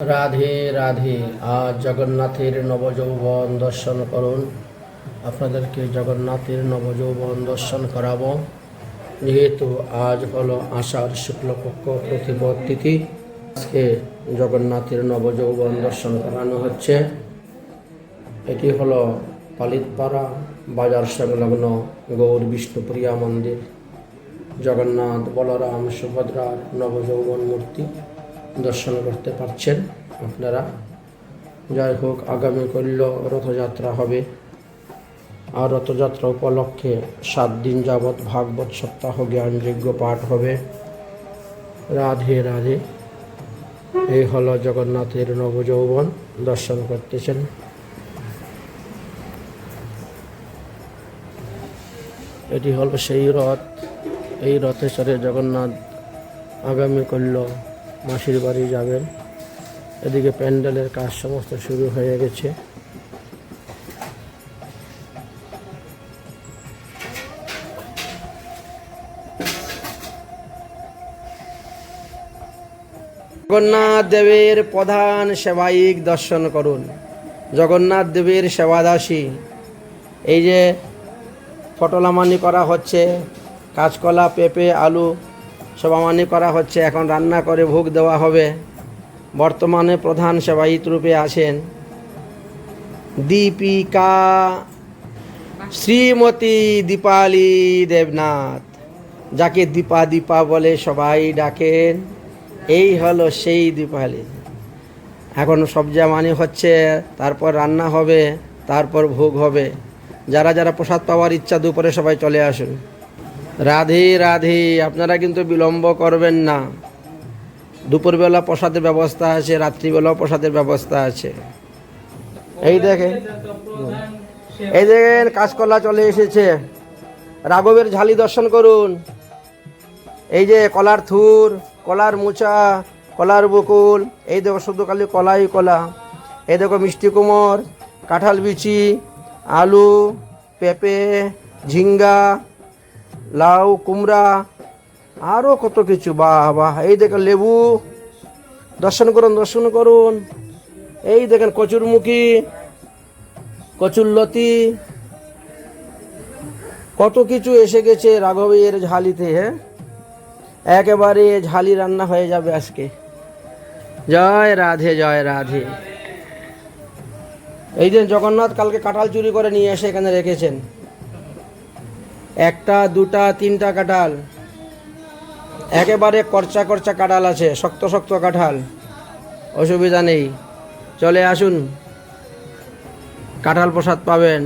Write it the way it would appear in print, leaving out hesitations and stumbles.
রাধে রাধে। আজ জগন্নাথের নবযৌবন দর্শন করুন। আপনাদেরকে জগন্নাথের নবযৌবন দর্শন করাবো। যেহেতু আজ হলো আষাঢ় শুক্লপক্ষ প্রতিপদ তিথি, আজকে জগন্নাথের নবযৌবন দর্শন করানো হচ্ছে। এটি হলো পালিতপাড়া বাজার সংলগ্ন গৌর বিষ্ণুপ্রিয়া মন্দির। জগন্নাথ বলরাম সুভদ্রার নবযৌবন মূর্তি দর্শন করতে পারছেন আপনারা। যাই হোক, আগামীকাল রথযাত্রা হবে, আর রথযাত্রা উপলক্ষে 7 দিন যাবৎ ভাগবত সপ্তাহ জ্ঞানযজ্ঞ পাঠ হবে। রাধে রাধে। এই হলো জগন্নাথের নবযৌবন দর্শন করতেছেন। এটি হলো সেই রথ। এই রথে চড়ে জগন্নাথ আগামীকাল মাসির বাড়ি যাবেন। এদিকে প্যান্ডেলের কাজ সমস্ত শুরু হয়ে গেছে। জগন্নাথ দেবের প্রধান সেবায়িক দর্শন করুন। জগন্নাথ দেবের সেবাদাসী। এই যে ফটলামানি করা হচ্ছে, কাঁচকলা, পেঁপে, আলু সেবামানি করা হচ্ছে। এখন রান্না করে ভোগ দেওয়া হবে। বর্তমানে প্রধান সেবায়িত রূপে আছেন দীপিকা শ্রীমতী দীপালি দেবনাথ, যাকে দীপা দীপা বলে সবাই ডাকেন। এই হলো সেই দীপালি। এখন সবজামানি হচ্ছে, তারপর রান্না হবে, তারপর ভোগ হবে। যারা যারা প্রসাদ পাওয়ার ইচ্ছা দুপুরে সবাই চলে আসুন। রাধে রাধে। আপনারা কিন্তু বিলম্ব করবেন না। দুপুরবেলা প্রসাদের ব্যবস্থা আছে, রাত্রিবেলাও প্রসাদের ব্যবস্থা আছে। এই দেখেন কাঁচকলা চলে এসেছে। রাঘবের ঝালি দর্শন করুন। এই যে কলার থুর, কলার মোচা, কলার বকুল, এই দেখো শুধু খালি কলাই কলা। এই দেখো মিষ্টি কুমড়, কাঁঠাল বিচি, আলু, পেঁপে, ঝিঙ্গা, লাউ, কুমড়া, আরও কত কিছু। বাহ বাহ। এই দেখেন লেবু, দর্শন করুন দর্শন করুন। এই দেখেন কচুরমুখী, কচুরলতি, কত কিছু এসে গেছে রাঘবের ঝালিতে। হ্যাঁ, একেবারে ঝালি রান্না হয়ে যাবে আজকে। জয় রাধে জয় রাধে। এই যে জগন্নাথ কালকে কাঁঠাল চুরি করে নিয়ে এসে এখানে রেখেছেন। 1টা 2টা 3টা কাঁঠাল, একেবারে করচা করচা কাঁঠাল আছে, শক্ত শক্ত কাঁঠাল। অসুবিধা নেই, চলে আসুন, কাঁঠাল প্রসাদ পাবেন।